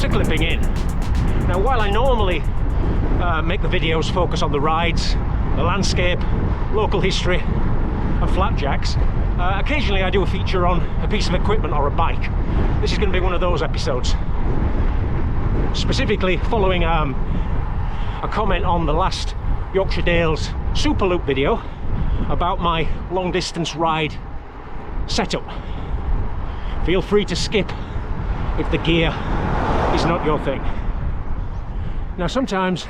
to clipping in. Now, while I normally make the videos focus on the rides, the landscape, local history and flapjacks, occasionally I do a feature on a piece of equipment or a bike. This is going to be one of those episodes. Specifically following a comment on the last Yorkshire Dales Superloop video about my long distance ride setup. Feel free to skip if the gear is not your thing. Now, sometimes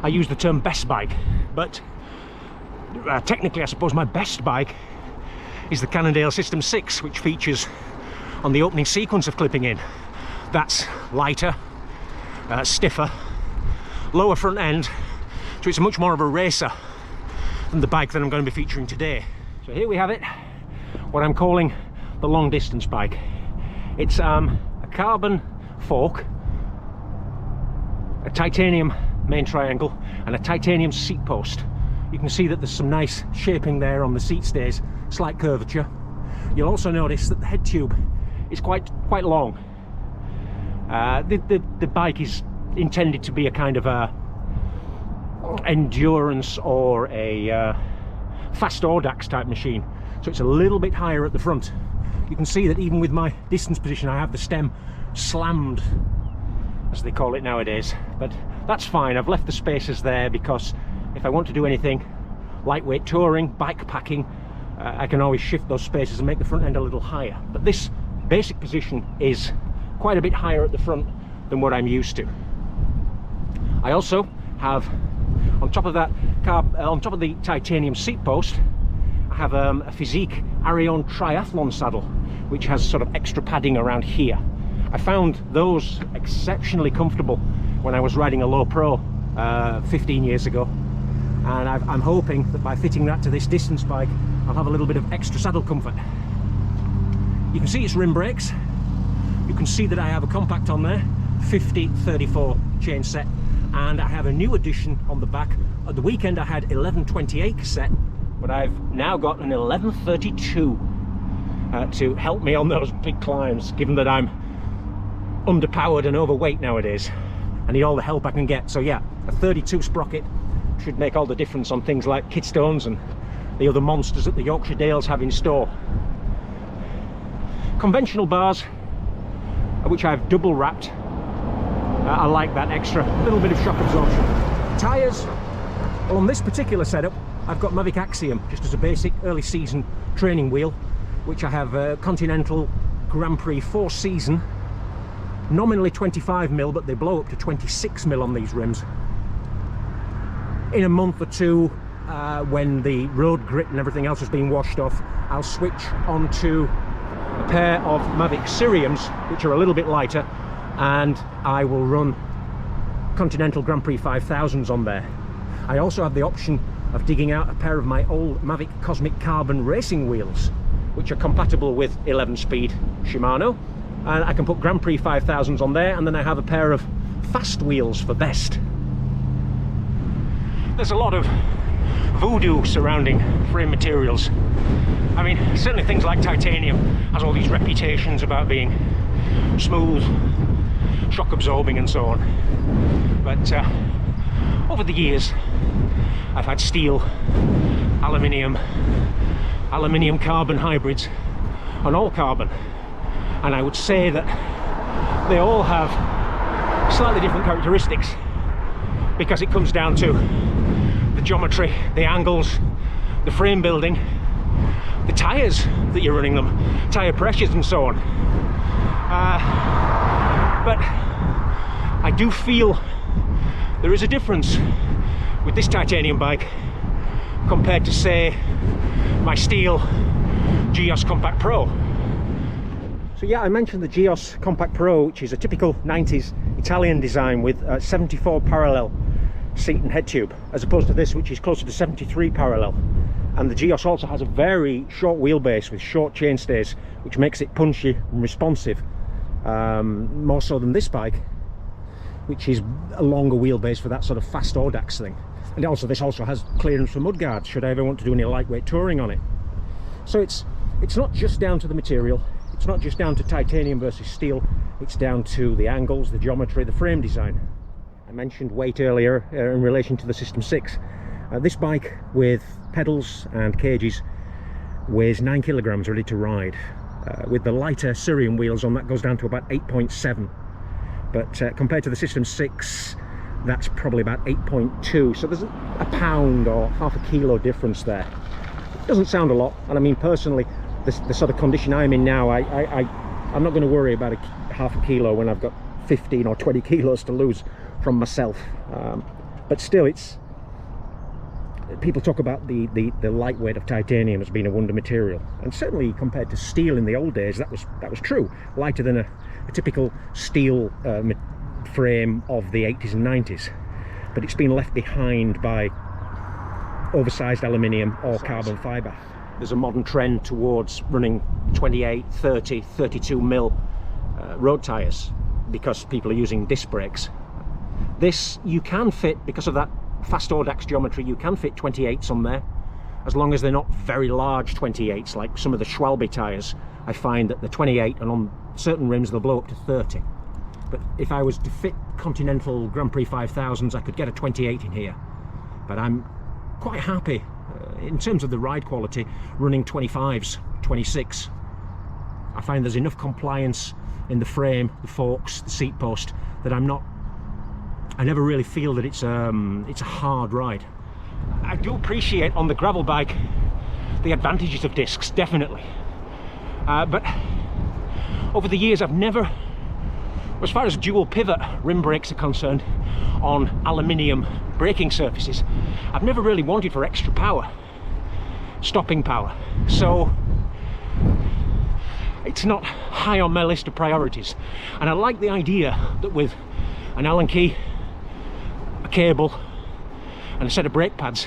I use the term best bike, but technically I suppose my best bike is the Cannondale System 6, which features on the opening sequence of clipping in. That's lighter, stiffer, lower front end, so it's much more of a racer than the bike that I'm going to be featuring today. So here we have it, what I'm calling the long distance bike. It's a carbon fork, a titanium main triangle and a titanium seat post. You can see that there's some nice shaping there on the seat stays, slight curvature. You'll also notice that the head tube is quite long. The bike is intended to be a kind of a endurance or a fast audax type machine, so it's a little bit higher at the front. You can see that even with my distance position I have the stem slammed, as they call it nowadays, but that's fine. I've left the spaces there because if I want to do anything lightweight touring, bike packing, I can always shift those spaces and make the front end a little higher. But this basic position is quite a bit higher at the front than what I'm used to. I also have on top of that on top of the titanium seat post, I have a Physique Arion Triathlon saddle which has sort of extra padding around here. I found those exceptionally comfortable when I was riding a low pro 15 years ago, and I'm hoping that by fitting that to this distance bike I'll have a little bit of extra saddle comfort. You can see it's rim brakes. You can see that I have a compact on there, 50/34 chain set, and I have a new addition on the back. At the weekend I had 11/28 cassette, but I've now got an 11/32 to help me on those big climbs, given that I'm underpowered and overweight nowadays. I need all the help I can get. So yeah, a 32 sprocket should make all the difference on things like Kidstones and the other monsters that the Yorkshire Dales have in store. Conventional bars, which I've double wrapped. I like that extra little bit of shock absorption. Tyres, well, on this particular setup I've got Mavic Axiom just as a basic early season training wheel, which I have Continental Grand Prix 4 season, nominally 25mm, but they blow up to 26mm on these rims. In a month or two, when the road grit and everything else has been washed off, I'll switch onto a pair of Mavic Siriums, which are a little bit lighter, and I will run Continental Grand Prix 5000s on there. I also have the option of digging out a pair of my old Mavic Cosmic Carbon racing wheels, which are compatible with 11-speed Shimano, and I can put Grand Prix 5000s on there, and then I have a pair of fast wheels for best. There's a lot of voodoo surrounding frame materials. I mean, certainly things like titanium has all these reputations about being smooth, shock absorbing and so on, but over the years I've had steel, aluminium carbon hybrids and all carbon, and I would say that they all have slightly different characteristics because it comes down to the geometry, the angles, the frame building, the tyres that you're running them, tyre pressures and so on. But I do feel there is a difference with this titanium bike compared to, say, my steel Geos Compact Pro. So yeah, I mentioned the Geos Compact Pro, which is a typical 90s Italian design with 74 parallel seat and head tube, as opposed to this, which is closer to 73 parallel. And the Geos also has a very short wheelbase with short chainstays, which makes it punchy and responsive, more so than this bike, which is a longer wheelbase for that sort of fast audax thing. And also this also has clearance for mudguards should I ever want to do any lightweight touring on it. So it's not just down to the material, it's not just down to titanium versus steel, It's down to the angles, the geometry, the frame design. I mentioned weight earlier in relation to the System 6. This bike with pedals and cages weighs 9 kilograms ready to ride. With the lighter Syrian wheels on, that goes down to about 8.7. But compared to the System 6, that's probably about 8.2. So there's a pound or half a kilo difference there. It doesn't sound a lot, and I mean personally, the sort of condition I'm in now, I'm not going to worry about half a kilo when I've got 15 or 20 kilos to lose from myself. But still, it's, people talk about the lightweight of titanium as being a wonder material, and certainly compared to steel in the old days, that was true. Lighter than a typical steel frame of the 80s and 90s, but it's been left behind by oversized aluminium or carbon fiber. There's a modern trend towards running 28, 30, 32 mil road tires because people are using disc brakes. This you can fit, because of that fast Audax geometry, you can fit 28s on there, as long as they're not very large 28s like some of the Schwalbe tires. I find that the 28, and on certain rims they'll blow up to 30. But if I was to fit Continental Grand Prix 5000s, I could get a 28 in here. But I'm quite happy in terms of the ride quality running 25s, 26. I find there's enough compliance in the frame, the forks, the seat post, that I never really feel that it's a hard ride. I do appreciate on the gravel bike the advantages of discs, definitely. But over the years I've never, as far as dual pivot rim brakes are concerned on aluminium braking surfaces, I've never really wanted for extra power, stopping power. So it's not high on my list of priorities. And I like the idea that with an Allen key, a cable and a set of brake pads,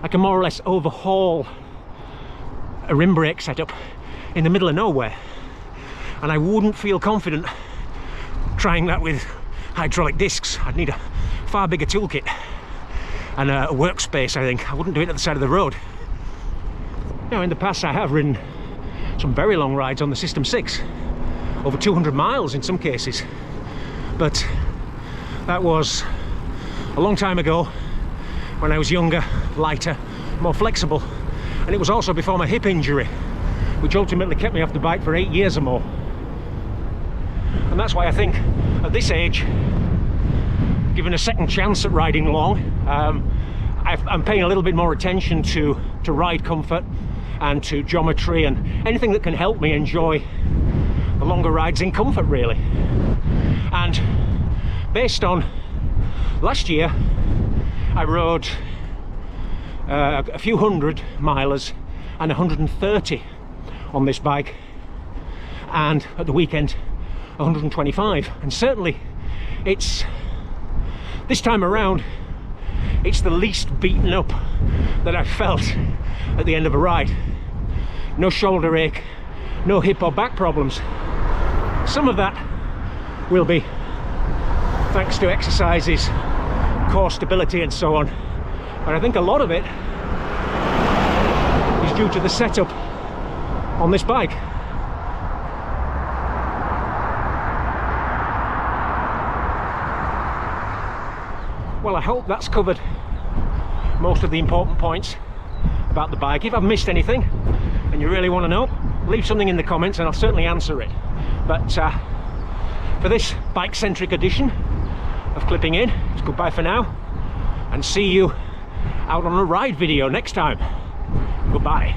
I can more or less overhaul a rim brake setup in the middle of nowhere. And I wouldn't feel confident trying that with hydraulic discs. I'd need a far bigger toolkit and a workspace, I think. I wouldn't do it at the side of the road. Now, in the past I have ridden some very long rides on the System 6, over 200 miles in some cases, but that was a long time ago when I was younger, lighter, more flexible, and it was also before my hip injury, which ultimately kept me off the bike for 8 years or more. And that's why I think at this age, given a second chance at riding long, I'm paying a little bit more attention to ride comfort and to geometry and anything that can help me enjoy the longer rides in comfort, really. And based on last year, I rode a few hundred milers and 130 on this bike, and at the weekend 125, and certainly it's, this time around, it's the least beaten up that I've felt at the end of a ride. No shoulder ache, no hip or back problems. Some of that will be thanks to exercises, core stability and so on, but I think a lot of it is due to the setup on this bike. Well, I hope that's covered most of the important points about the bike. If I've missed anything and you really want to know, leave something in the comments and I'll certainly answer it. But for this bike-centric edition of Clipping In, it's goodbye for now, and see you out on a ride video next time. Goodbye.